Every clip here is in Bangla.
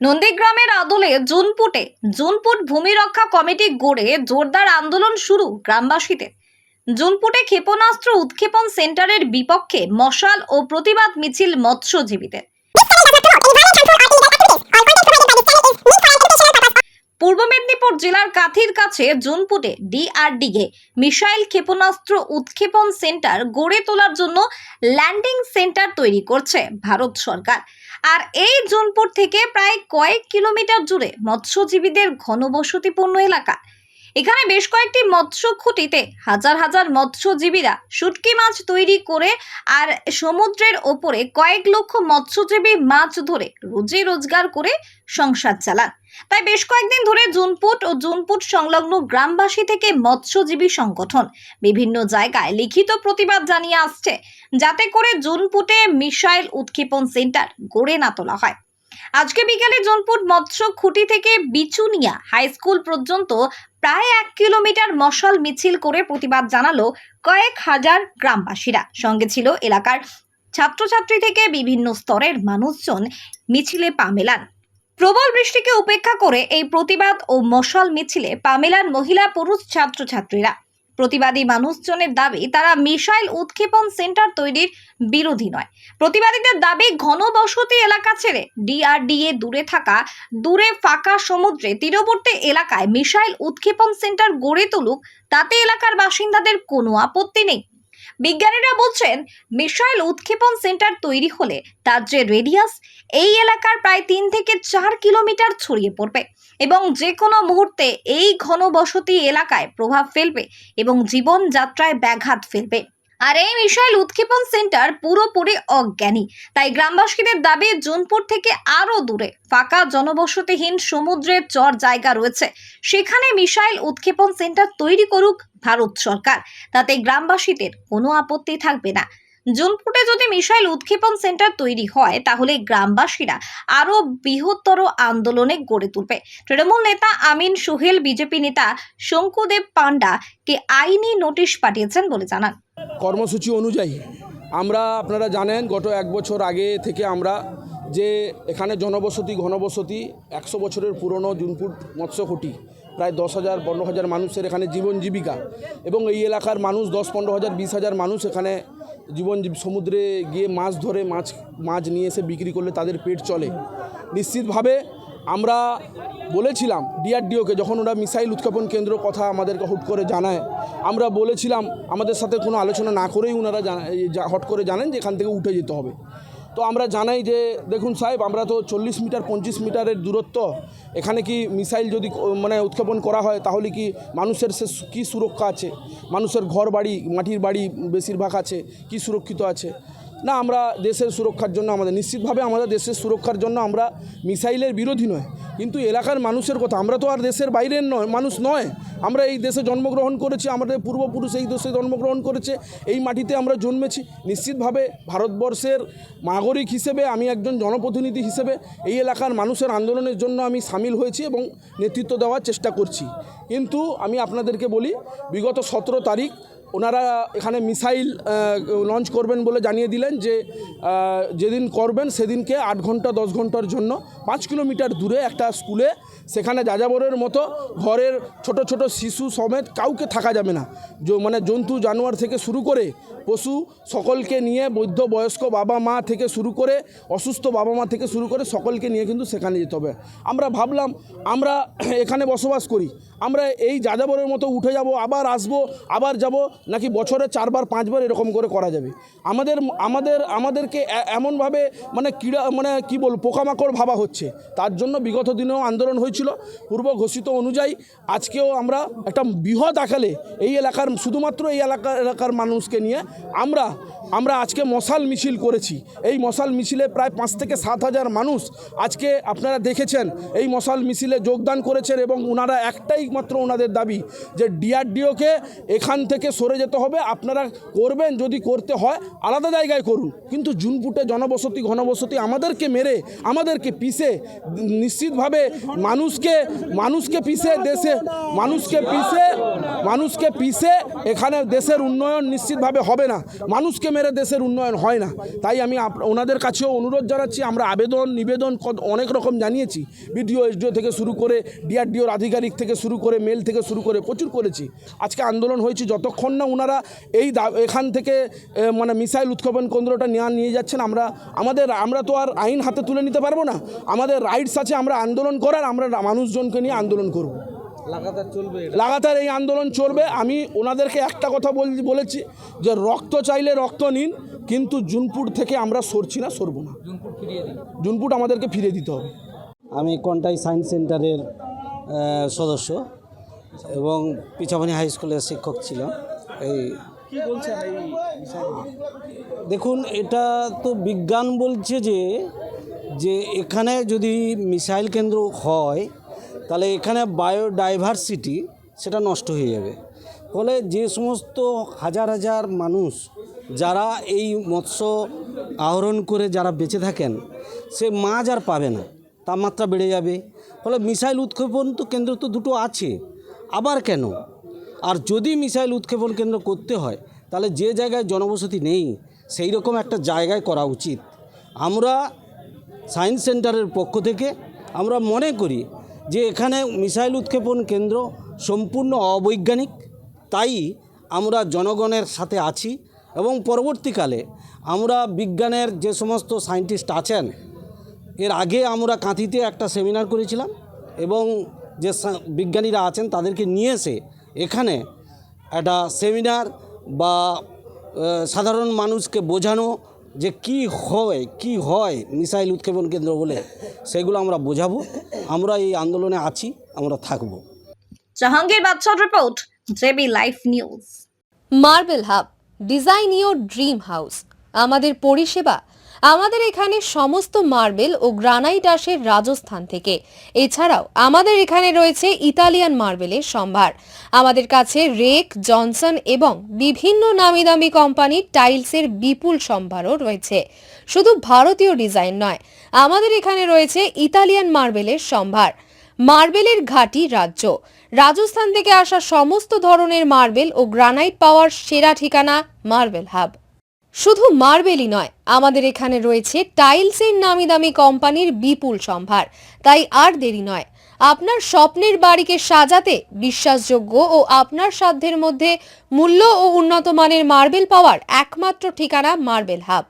নন্দীগ্রামের আদলে জুনপুট ভূমি রক্ষা কমিটি গড়ে জোরদার আন্দোলন শুরু গ্রামবাসীদের। জুনপুটে ক্ষেপণাস্ত্র উৎক্ষেপণ সেন্টারের বিপক্ষে মশাল ও প্রতিবাদ মিছিল মৎস্যজীবীদের। পূর্ব মেদিনীপুর জেলার কাথির কাছে জুনপুটে ডিআরডিএ মিসাইল ক্ষেপণাস্ত্র উৎক্ষেপণ সেন্টার গড়ে তোলার জন্য ল্যান্ডিং সেন্টার তৈরি করছে ভারত সরকার। আর এই জুনপুট থেকে প্রায় কয়েক কিলোমিটার জুড়ে মৎস্যজীবীদের ঘনবসতিপূর্ণ এলাকা। এখানে বেশ কয়েকটি মৎস্য খুঁটিতে হাজার হাজার মৎস্যজীবীরা শুটকি মাছ তৈরি করে আর সমুদ্রের ওপরে কয়েক লক্ষ মৎস্যজীবী মাছ ধরে রোজি রোজগার করে সংসার চালান। তাই বেশ কয়েকদিন ধরে জুনপুট সংলগ্ন গ্রামবাসী থেকে মৎস্যজীবী সংগঠন বিভিন্ন জায়গায় লিখিত প্রতিবাদ জানিয়ে আসছে, যাতে করে জুনপুটে মিসাইল উৎক্ষেপণ সেন্টার গড়ে না তোলা হয়। আজকে বিকেলে জুনপুট মৎস্য খুঁটি থেকে বিচুনিয়া হাই স্কুল পর্যন্ত প্রায় 1 কিলোমিটার মশাল মিছিল করে প্রতিবাদ জানালো কয়েক হাজার গ্রামবাসীরা। সঙ্গে ছিল এলাকার ছাত্রছাত্রী থেকে বিভিন্ন স্তরের মানুষজন মিছিলে পা মেলান। প্রবল বৃষ্টিকে উপেক্ষা করে এই প্রতিবাদ ও মশাল মিছিলে পা মেলান মহিলা পুরুষ ছাত্রছাত্রীরা। প্রতিবাদী মানুষজনের দাবি, তারা মিসাইল উৎক্ষেপণ সেন্টার তৈরির বিরোধী নয়। প্রতিবাদীদের দাবি, ঘনবসতি এলাকা ছেড়ে ডিআরডিএ দূরে ফাঁকা সমুদ্রে তীরবর্তী এলাকায় মিসাইল উৎক্ষেপণ সেন্টার গড়ে তুলুক, তাতে এলাকার বাসিন্দাদের কোনো আপত্তি নেই। বিজ্ঞানীরা বলছেন, মিসাইল উৎক্ষেপণ সেন্টার তৈরি হলে তার যে রেডিয়াস এই এলাকার প্রায় 3 থেকে 4 কিলোমিটার ছড়িয়ে পড়বে এবং যে কোনো মুহূর্তে এই ঘনবসতি এলাকায় প্রভাব ফেলবে এবং জীবনযাত্রায় ব্যাঘাত ফেলবে। আর এই মিসাইল উৎক্ষেপণ সেন্টার পুরোপুরি অজ্ঞানী। তাই গ্রামবাসীদের দাবি, জুনপুট থেকে আরো দূরে ফাঁকা জনবসতিহীন সমুদ্রের চর জায়গা রয়েছে, সেখানে মিসাইল উৎক্ষেপণ সেন্টার তৈরি করুক ভারত সরকার, তাতে গ্রামবাসীদের কোনো আপত্তি থাকবে না। জুনপুটে যদি মিসাইল উৎক্ষেপণ সেন্টার তৈরি হয়, তাহলে গ্রামবাসীরা আরো বৃহত্তর আন্দোলনে গড়ে তুলবে। তৃণমূল নেতা আমিন সোহেল বিজেপি নেতা শঙ্কুদেব পান্ডাকে আইনি নোটিশ পাঠিয়েছেন বলে জানান। কর্মসূচি অনুযায়ী আপনারা জানেন, গত 1 বছর আগে থেকে আমরা যে এখানে ঘনবসতি 100 বছরের পুরনো জুনপুট মৎস্যকুটি, প্রায় 10,000-15,000 মানুষের এখানে জীবন জীবিকা, এবং এই এলাকার মানুষ 10-15,000 20,000 মানুষ এখানে সমুদ্রে গিয়ে মাছ ধরে মাছ নিয়ে এসে বিক্রি করলে তাদের পেট চলে। নিশ্চিতভাবে আমরা বলেছিলাম ডিআরডিওকে, যখন ওরা মিসাইল উৎক্ষেপণ কেন্দ্র কথা আমাদেরকে হুট করে জানায়, আমরা বলেছিলাম আমাদের সাথে কোনো আলোচনা না করেই ওনারা হট করে জানেন যে এখান থেকে উঠে যেতে হবে। তো আমরা জানাই যে দেখুন সাহেব, আমরা তো 40 মিটার 25 মিটারের দূরত্ব, এখানে কি মিসাইল যদি উৎক্ষেপণ করা হয় তাহলে কি মানুষের কী সুরক্ষা আছে? মানুষের ঘর বাড়ি, মাটির বাড়ি বেশিরভাগ আছে, কি সুরক্ষিত আছে? না, আমরা দেশের সুরক্ষার জন্য, নিশ্চিতভাবে আমাদের দেশের সুরক্ষার জন্য আমরা মিসাইলের বিরোধী নয়, কিন্তু এলাকার মানুষের কথা, আমরা তো আর দেশের বাইরের মানুষ নয়, আমরা এই দেশে জন্মগ্রহণ করেছি, আমাদের পূর্বপুরুষ এই দেশে জন্মগ্রহণ করেছে, এই মাটিতে আমরা জন্মেছি। নিশ্চিতভাবে ভারতবর্ষের নাগরিক হিসেবে, আমি একজন জনপ্রতিনিধি হিসেবে এই এলাকার মানুষের আন্দোলনের জন্য আমি সামিল হয়েছি এবং নেতৃত্ব দেওয়ার চেষ্টা করছি। কিন্তু আমি আপনাদেরকে বলি, বিগত 17 তারিখ ওনারা এখানে মিসাইল লঞ্চ করবেন বলে জানিয়ে দিলেন যে যেদিন করবেন সেদিনকে 8 ঘন্টা 10 ঘন্টার জন্য 5 কিলোমিটার দূরে একটা স্কুলে, সেখানে যাযাবরের মতো ঘরের ছোট ছোট শিশু সমেত কাউকে থাকা যাবে না। জন্তু জানোয়ার থেকে শুরু করে পশু সকলকে নিয়ে, বৃদ্ধ বয়স্ক বাবা মা থেকে শুরু করে অসুস্থ বাবা মা থেকে শুরু করে সকলকে নিয়ে কিন্তু সেখানে যেতে হবে। আমরা ভাবলাম, আমরা এখানে বসবাস করি, আমরা এই যাযাবরের মতো উঠে যাব, আবার আসবো, আবার যাব, নাকি বছরে 4 বার 5 বার এরকম করে করা যাবে? আমাদেরকে এমনভাবে কি বলবো, পোকামাকড় ভাবা হচ্ছে। তার জন্য বিগত দিনেও আন্দোলন হয়েছিল পূর্ব ঘোষিত অনুযায়ী। আজকেও আমরা একটা বৃহৎ আকারে এই এলাকার, শুধুমাত্র এই এলাকার মানুষকে নিয়ে আমরা আজকে মশাল মিছিল করেছি। এই মশাল মিছিলে প্রায় 5 থেকে 7 হাজার মানুষ আজকে আপনারা দেখেছেন এই মশাল মিছিলে যোগদান করেছেন, এবং ওনারা একটাই মাত্র ওনাদের দাবি যে ডিআরডিওকে এখান থেকে করে যেতে হবে। আপনারা করবেন, যদি করতে হয় আলাদা জায়গায় করুন, কিন্তু জুনপুটে জনবসতি ঘনবসতি আমাদেরকে মেরে আমাদেরকে পিষে নিশ্চিতভাবে মানুষকে পিষে এখানে দেশের উন্নয়ন নিশ্চিতভাবে হবে না। মানুষকে মেরে দেশের উন্নয়ন হয় না। তাই আমি ওনাদের কাছেও অনুরোধ জানাচ্ছি। আমরা নিবেদন অনেক রকম জানিয়েছি, বিডিও এসডিও থেকে শুরু করে ডিআরডিওর আধিকারিক থেকে শুরু করে মেল থেকে শুরু করে প্রচুর করেছি। আজকে আন্দোলন হয়েছে, যতক্ষণ না ওনারা এখান থেকে মানে মিসাইল উৎক্ষেপণ কেন্দ্রটা নিয়ে যাচ্ছেন, আমরা তো আর আইন হাতে তুলে নিতে পারবো না। আমাদের রাইটস আছে, আমরা আন্দোলন করার, আমরা মানুষজনকে নিয়ে আন্দোলন করব, লাগাতার এই আন্দোলন চলবে। আমি ওনাদেরকে একটা কথা বলেছি যে রক্ত চাইলে রক্ত নিন, কিন্তু জুনপুট থেকে আমরা সরব না। জুনপুট আমাদেরকে ফিরিয়ে দিতে হবে। আমি কন্টাই সায়েন্স সেন্টারের সদস্য এবং পিছাপানি হাই স্কুলের শিক্ষক ছিলাম। দেখুন, এটা তো বিজ্ঞান বলছে যে এখানে যদি মিসাইল কেন্দ্র হয় তাহলে এখানে বায়োডাইভার্সিটি সেটা নষ্ট হয়ে যাবে। ফলে যে সমস্ত হাজার হাজার মানুষ যারা এই মৎস্য আহরণ করে যারা বেঁচে থাকেন, সে মাছ আর পাবে না, তাপমাত্রা বেড়ে যাবে। ফলে মিসাইল উৎক্ষেপণ তো কেন্দ্র তো দুটো আছে, আবার কেন? আর যদি মিসাইল উৎক্ষেপণ কেন্দ্র করতে হয় তাহলে যে জায়গায় জনবসতি নেই সেই রকম একটা জায়গায় করা উচিত। আমরা সায়েন্স সেন্টারের পক্ষ থেকে আমরা মনে করি যে এখানে মিসাইল উৎক্ষেপণ কেন্দ্র সম্পূর্ণ অবৈজ্ঞানিক। তাই আমরা জনগণের সাথে আছি এবং পরবর্তীকালে আমরা বিজ্ঞানের যে সমস্ত সায়েন্টিস্ট আছেন, এর আগে আমরা কাঁথিতে একটা সেমিনার করেছিলাম এবং যে বিজ্ঞানীরা আছেন তাদেরকে নিয়ে এসে এখানে একটা সেমিনার বা সাধারণ মানুষকে বোঝানো যে কি হয় মিসাইল উৎক্ষেপণ কেন্দ্র বলে, সেগুলো আমরা বোঝাবো। আমরা এই আন্দোলনে আছি, আমরা থাকব। জাহাঙ্গীর বাদশার report, JB live news. Marble hub, design your dream house. আমাদের পরিষেবা, আমাদের এখানে সমস্ত মার্বেল ও গ্রানাইট আসে রাজস্থান থেকে। এছাড়াও আমাদের এখানে রয়েছে ইতালিয়ান মার্বেলের সম্ভার। আমাদের কাছে রেক, জনসন এবং বিভিন্ন নামি দামি কোম্পানির টাইলসের বিপুল সম্ভারও রয়েছে। শুধু ভারতীয় ডিজাইন নয়, আমাদের এখানে রয়েছে ইতালিয়ান মার্বেলের সম্ভার। মার্বেলের ঘাঁটি রাজ্য, রাজস্থান থেকে আসা সমস্ত ধরনের মার্বেল ও গ্রানাইট পাওয়ার সেরা ঠিকানা মার্বেল হাব। শুধু মার্বেলই নয়, আমাদের এখানে রয়েছে টাইলসের নামি দামি কোম্পানির বিপুল সম্ভার। তাই আর দেরি নয়, আপনার স্বপ্নের বাড়িকে সাজাতে বিশ্বাসযোগ্য ও আপনার সাধ্যের মধ্যে মূল্য ও উন্নত মানের মার্বেল পাওয়ার একমাত্র ঠিকানা মার্বেল হাব।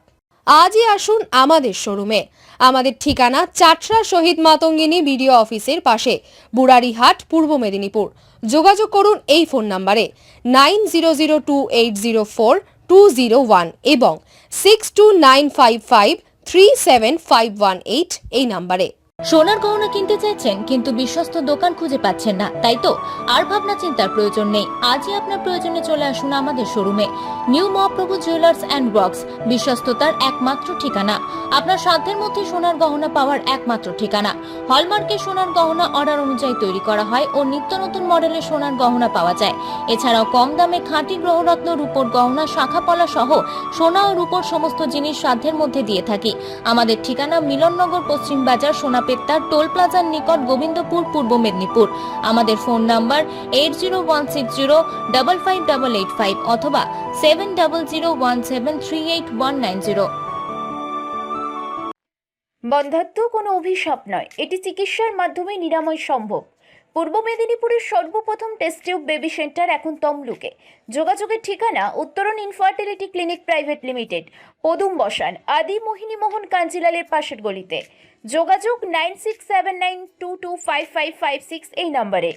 আজই আসুন আমাদের শোরুমে। আমাদের ঠিকানা চাটরা শহীদ মাতঙ্গিনী বিডিও অফিসের পাশে, বুড়ারিহাট, পূর্ব মেদিনীপুর। যোগাযোগ করুন এই ফোন নম্বরে 9002804201 এবং 6295537518 এই নম্বরে। সোনার গহনা কিনতে চাইছেন কিন্তু বিশ্বস্ত দোকান খুঁজে পাচ্ছেন না, তাই তো আর ভাবনা চিন্তার প্রয়োজন নেই। আজই আপনার প্রয়োজনে চলে আসুন আমাদের শোরুমে। New Mahaprabhu jewellers and works, বিশ্বস্ততার একমাত্র ঠিকানা। আপনার সাধ্যের মধ্যে সোনার গহনা পাওয়ার একমাত্র ঠিকানা। হলমার্কের সোনার গহনা অর্ডার অনুযায়ী তৈরি করা হয় ও নিত্য নতুন মডেলের সোনার গহনা পাওয়া যায়। এছাড়াও কম দামে খাঁটি গ্রহরত্ন, রূপোর গহনা, শাখাপলা সহ সোনা ও রূপোর সমস্ত জিনিস সাধ্যের মধ্যে দিয়ে থাকি। আমাদের ঠিকানা মিলননগর, পশ্চিম বাজার, সোনা পেত্তার টোল প্লাজার নিকট, গোবিন্দপুর, পূর্ব মেদিনীপুর। আমাদের ফোন নাম্বার 8016055885 অথবা 7001738190। বন্ধ্যাত্ব কোনো অভিশাপ নয়, এটি চিকিৎসার মাধ্যমে নিরাময় সম্ভব। পূর্ব মেদিনীপুরের সর্বপ্রথম টেস্ট টিউব বেবি সেন্টার এখন তমলুকে। যোগাযোগের ঠিকানা উত্তরণ ইনফার্টিলিটি ক্লিনিক প্রাইভেট লিমিটেড, পদুম বসান, আদি মোহিনী মোহন কাঞ্জিলালের পাশের গলিতে। যোগাযোগ 9679225556 এই নম্বরে।